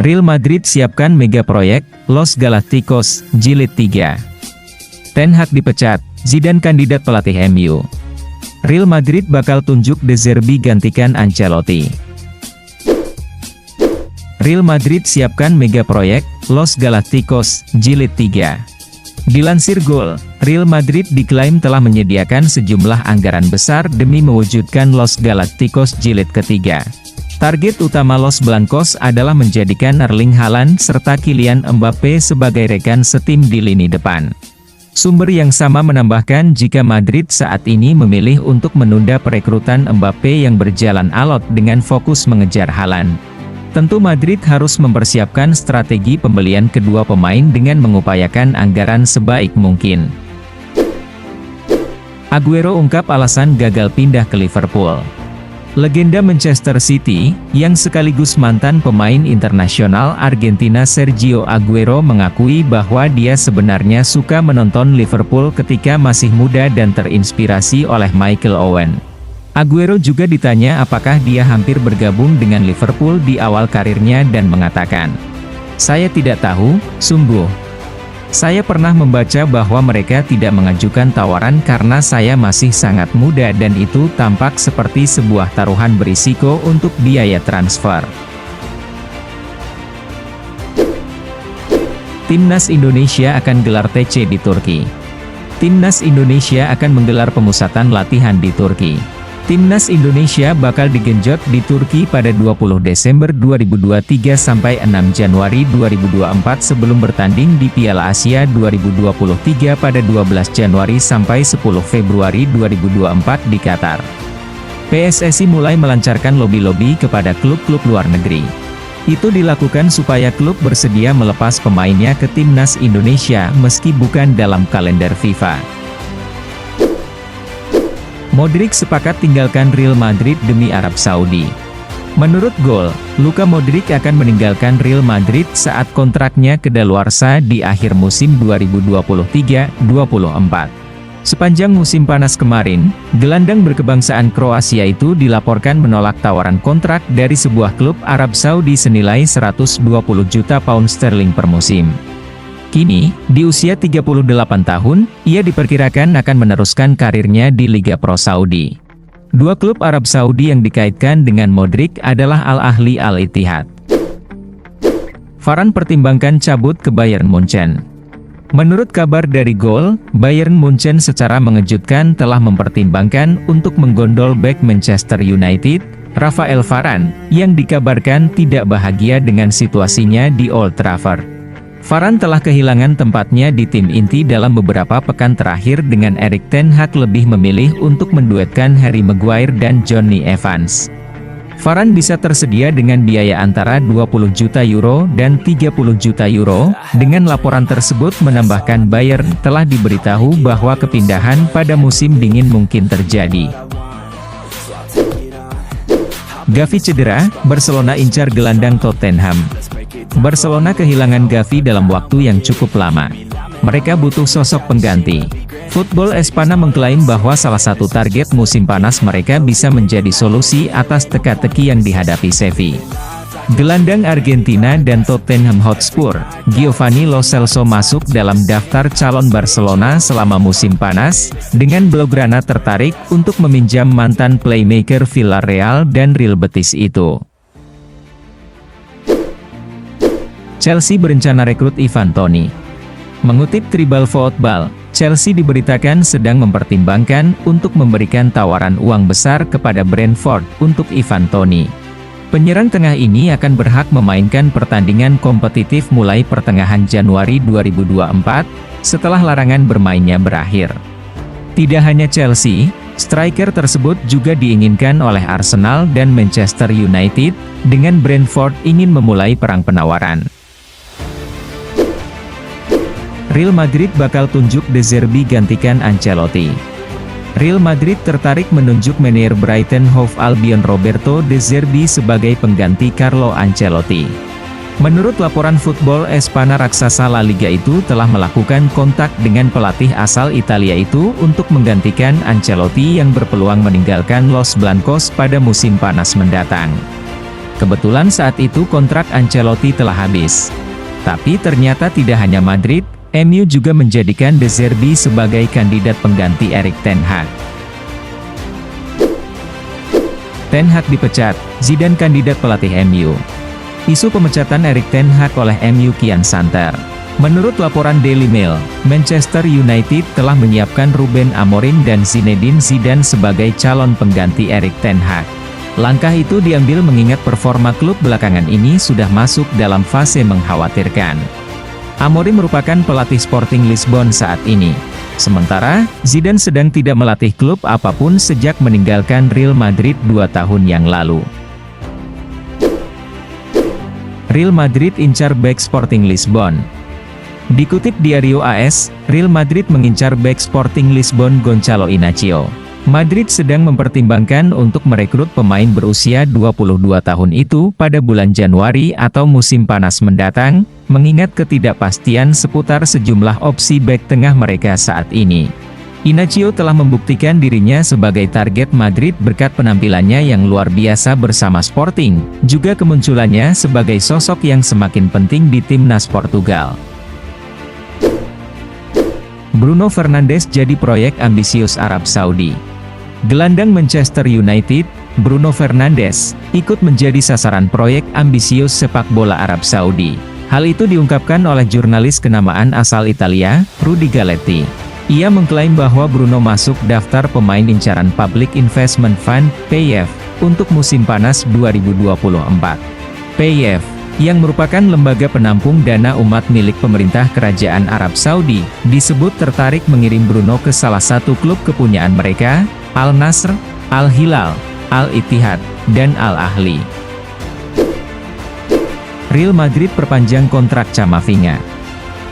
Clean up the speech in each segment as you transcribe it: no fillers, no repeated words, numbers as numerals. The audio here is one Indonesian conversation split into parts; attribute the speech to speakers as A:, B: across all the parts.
A: Real Madrid siapkan mega proyek, Los Galacticos, Jilid 3. Ten Hag dipecat, Zidane kandidat pelatih MU. Real Madrid bakal tunjuk De Zerbi gantikan Ancelotti. Real Madrid siapkan mega proyek, Los Galacticos, Jilid 3. Dilansir Goal, Real Madrid diklaim telah menyediakan sejumlah anggaran besar demi mewujudkan Los Galacticos Jilid ketiga. Target utama Los Blancos adalah menjadikan Erling Haaland serta Kylian Mbappe sebagai rekan setim di lini depan. Sumber yang sama menambahkan jika Madrid saat ini memilih untuk menunda perekrutan Mbappe yang berjalan alot dengan fokus mengejar Haaland. Tentu Madrid harus mempersiapkan strategi pembelian kedua pemain dengan mengupayakan anggaran sebaik mungkin. Aguero ungkap alasan gagal pindah ke Liverpool. Legenda Manchester City, yang sekaligus mantan pemain internasional Argentina Sergio Aguero mengakui bahwa dia sebenarnya suka menonton Liverpool ketika masih muda dan terinspirasi oleh Michael Owen. Aguero juga ditanya apakah dia hampir bergabung dengan Liverpool di awal karirnya dan mengatakan, "Saya tidak tahu, sungguh. Saya pernah membaca bahwa mereka tidak mengajukan tawaran karena saya masih sangat muda dan itu tampak seperti sebuah taruhan berisiko untuk biaya transfer." Timnas Indonesia akan gelar TC di Turki. Timnas Indonesia akan menggelar pemusatan latihan di Turki. Timnas Indonesia bakal digenjot di Turki pada 20 Desember 2023 sampai 6 Januari 2024 sebelum bertanding di Piala Asia 2023 pada 12 Januari sampai 10 Februari 2024 di Qatar. PSSI mulai melancarkan lobi-lobi kepada klub-klub luar negeri. Itu dilakukan supaya klub bersedia melepas pemainnya ke Timnas Indonesia meski bukan dalam kalender FIFA. Modric sepakat tinggalkan Real Madrid demi Arab Saudi. Menurut Goal, Luka Modric akan meninggalkan Real Madrid saat kontraknya kedaluarsa di akhir musim 2023-24. Sepanjang musim panas kemarin, gelandang berkebangsaan Kroasia itu dilaporkan menolak tawaran kontrak dari sebuah klub Arab Saudi senilai 120 juta pound sterling per musim. Kini, di usia 38 tahun, ia diperkirakan akan meneruskan karirnya di Liga Pro Saudi. Dua klub Arab Saudi yang dikaitkan dengan Modric adalah Al-Ahli Al-Ittihad. Varane pertimbangkan cabut ke Bayern Munchen. Menurut kabar dari Goal, Bayern Munchen secara mengejutkan telah mempertimbangkan untuk menggondol bek Manchester United, Raphael Varane, yang dikabarkan tidak bahagia dengan situasinya di Old Trafford. Varane telah kehilangan tempatnya di tim inti dalam beberapa pekan terakhir dengan Erik ten Hag lebih memilih untuk menduetkan Harry Maguire dan Jonny Evans. Varane bisa tersedia dengan biaya antara 20 juta euro dan 30 juta euro, dengan laporan tersebut menambahkan Bayern telah diberitahu bahwa kepindahan pada musim dingin mungkin terjadi. Gavi cedera, Barcelona incar gelandang Tottenham. Barcelona kehilangan Gavi dalam waktu yang cukup lama. Mereka butuh sosok pengganti. Football Espana mengklaim bahwa salah satu target musim panas mereka bisa menjadi solusi atas teka-teki yang dihadapi Xavi. Gelandang Argentina dan Tottenham Hotspur, Giovanni Lo Celso masuk dalam daftar calon Barcelona selama musim panas, dengan Blaugrana tertarik untuk meminjam mantan playmaker Villarreal dan Real Betis itu. Chelsea berencana rekrut Ivan Toney. Mengutip Tribal Football, Chelsea diberitakan sedang mempertimbangkan untuk memberikan tawaran uang besar kepada Brentford untuk Ivan Toney. Penyerang tengah ini akan berhak memainkan pertandingan kompetitif mulai pertengahan Januari 2024, setelah larangan bermainnya berakhir. Tidak hanya Chelsea, striker tersebut juga diinginkan oleh Arsenal dan Manchester United, dengan Brentford ingin memulai perang penawaran. Real Madrid bakal tunjuk De Zerbi gantikan Ancelotti. Real Madrid tertarik menunjuk manajer Brighton Hove Albion Roberto De Zerbi sebagai pengganti Carlo Ancelotti. Menurut laporan Football Espana, raksasa La Liga itu telah melakukan kontak dengan pelatih asal Italia itu untuk menggantikan Ancelotti yang berpeluang meninggalkan Los Blancos pada musim panas mendatang. Kebetulan saat itu kontrak Ancelotti telah habis. Tapi ternyata tidak hanya Madrid, MU juga menjadikan De Zerbi sebagai kandidat pengganti Erik ten Hag. Ten Hag dipecat, Zidane kandidat pelatih MU. Isu pemecatan Erik ten Hag oleh MU kian santer. Menurut laporan Daily Mail, Manchester United telah menyiapkan Ruben Amorim dan Zinedine Zidane sebagai calon pengganti Erik ten Hag. Langkah itu diambil mengingat performa klub belakangan ini sudah masuk dalam fase mengkhawatirkan. Amorim merupakan pelatih Sporting Lisbon saat ini. Sementara, Zidane sedang tidak melatih klub apapun sejak meninggalkan Real Madrid 2 tahun yang lalu. Real Madrid incar bek Sporting Lisbon. Dikutip Diario AS, Real Madrid mengincar bek Sporting Lisbon Gonçalo Inácio. Madrid sedang mempertimbangkan untuk merekrut pemain berusia 22 tahun itu pada bulan Januari atau musim panas mendatang, mengingat ketidakpastian seputar sejumlah opsi bek tengah mereka saat ini. Inácio telah membuktikan dirinya sebagai target Madrid berkat penampilannya yang luar biasa bersama Sporting, juga kemunculannya sebagai sosok yang semakin penting di timnas Portugal. Bruno Fernandes jadi proyek ambisius Arab Saudi. Gelandang Manchester United, Bruno Fernandes, ikut menjadi sasaran proyek ambisius sepak bola Arab Saudi. Hal itu diungkapkan oleh jurnalis kenamaan asal Italia, Rudy Galetti. Ia mengklaim bahwa Bruno masuk daftar pemain incaran Public Investment Fund, PIF, untuk musim panas 2024. PIF, yang merupakan lembaga penampung dana umat milik pemerintah Kerajaan Arab Saudi, disebut tertarik mengirim Bruno ke salah satu klub kepunyaan mereka, Al Nassr, Al Hilal, Al Ittihad, dan Al Ahli. Real Madrid perpanjang kontrak Camavinga.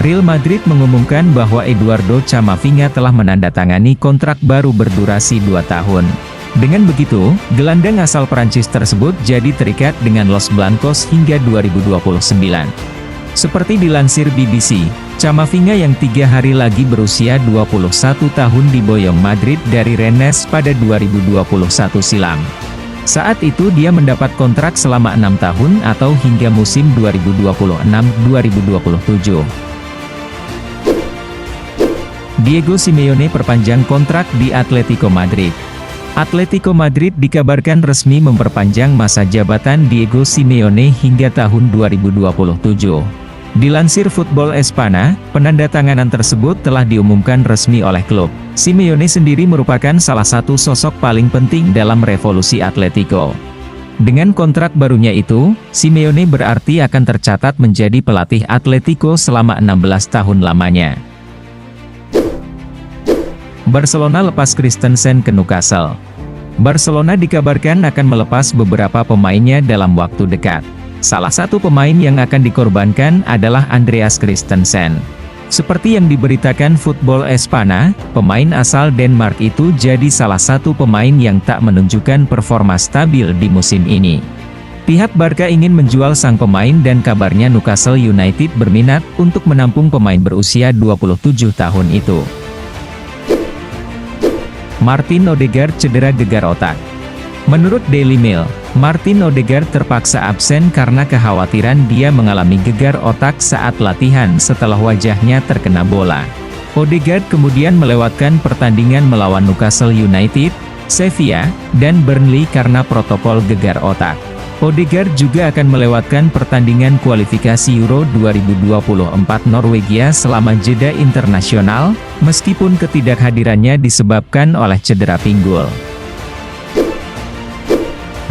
A: Real Madrid mengumumkan bahwa Eduardo Camavinga telah menandatangani kontrak baru berdurasi 2 tahun. Dengan begitu, gelandang asal Prancis tersebut jadi terikat dengan Los Blancos hingga 2029. Seperti dilansir BBC, Camavinga yang 3 hari lagi berusia 21 tahun diboyong Madrid dari Rennes pada 2021 silam. Saat itu dia mendapat kontrak selama 6 tahun atau hingga musim 2026-2027. Diego Simeone perpanjang kontrak di Atletico Madrid. Atletico Madrid dikabarkan resmi memperpanjang masa jabatan Diego Simeone hingga tahun 2027. Dilansir Football Espana, penandatanganan tersebut telah diumumkan resmi oleh klub. Simeone sendiri merupakan salah satu sosok paling penting dalam revolusi Atletico. Dengan kontrak barunya itu, Simeone berarti akan tercatat menjadi pelatih Atletico selama 16 tahun lamanya. Barcelona lepas Christensen ke Newcastle. Barcelona dikabarkan akan melepas beberapa pemainnya dalam waktu dekat. Salah satu pemain yang akan dikorbankan adalah Andreas Christensen. Seperti yang diberitakan Football Espana, pemain asal Denmark itu jadi salah satu pemain yang tak menunjukkan performa stabil di musim ini. Pihak Barca ingin menjual sang pemain dan kabarnya Newcastle United berminat untuk menampung pemain berusia 27 tahun itu. Martin Odegaard cedera gegar otak. Menurut Daily Mail, Martin Odegaard terpaksa absen karena kekhawatiran dia mengalami gegar otak saat latihan setelah wajahnya terkena bola. Odegaard kemudian melewatkan pertandingan melawan Newcastle United, Sevilla, dan Burnley karena protokol gegar otak. Odegaard juga akan melewatkan pertandingan kualifikasi Euro 2024 Norwegia selama jeda internasional, meskipun ketidakhadirannya disebabkan oleh cedera pinggul.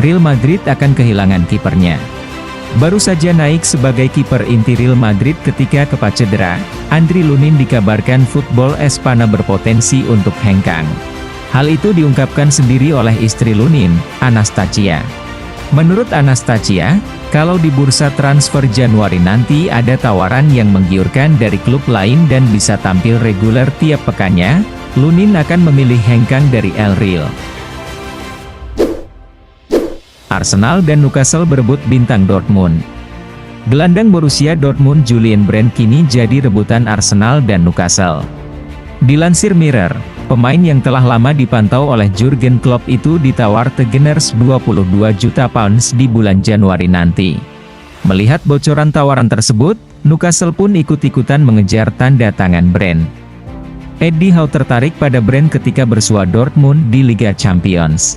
A: Real Madrid akan kehilangan kipernya. Baru saja naik sebagai kiper inti Real Madrid ketika cedera, Andriy Lunin dikabarkan Football Espana berpotensi untuk hengkang. Hal itu diungkapkan sendiri oleh istri Lunin, Anastasia. Menurut Anastasia, kalau di bursa transfer Januari nanti ada tawaran yang menggiurkan dari klub lain dan bisa tampil reguler tiap pekannya, Lunin akan memilih hengkang dari El Real. Arsenal dan Newcastle berebut bintang Dortmund. Gelandang Borussia Dortmund Julian Brandt kini jadi rebutan Arsenal dan Newcastle. Dilansir Mirror, Pemain yang telah lama dipantau oleh Jurgen Klopp itu ditawar The Gunners 22 juta pounds di bulan Januari nanti. Melihat bocoran tawaran tersebut, Newcastle pun ikut-ikutan mengejar tanda tangan Brand. Eddie Howe tertarik pada Brand ketika bersua Dortmund di Liga Champions.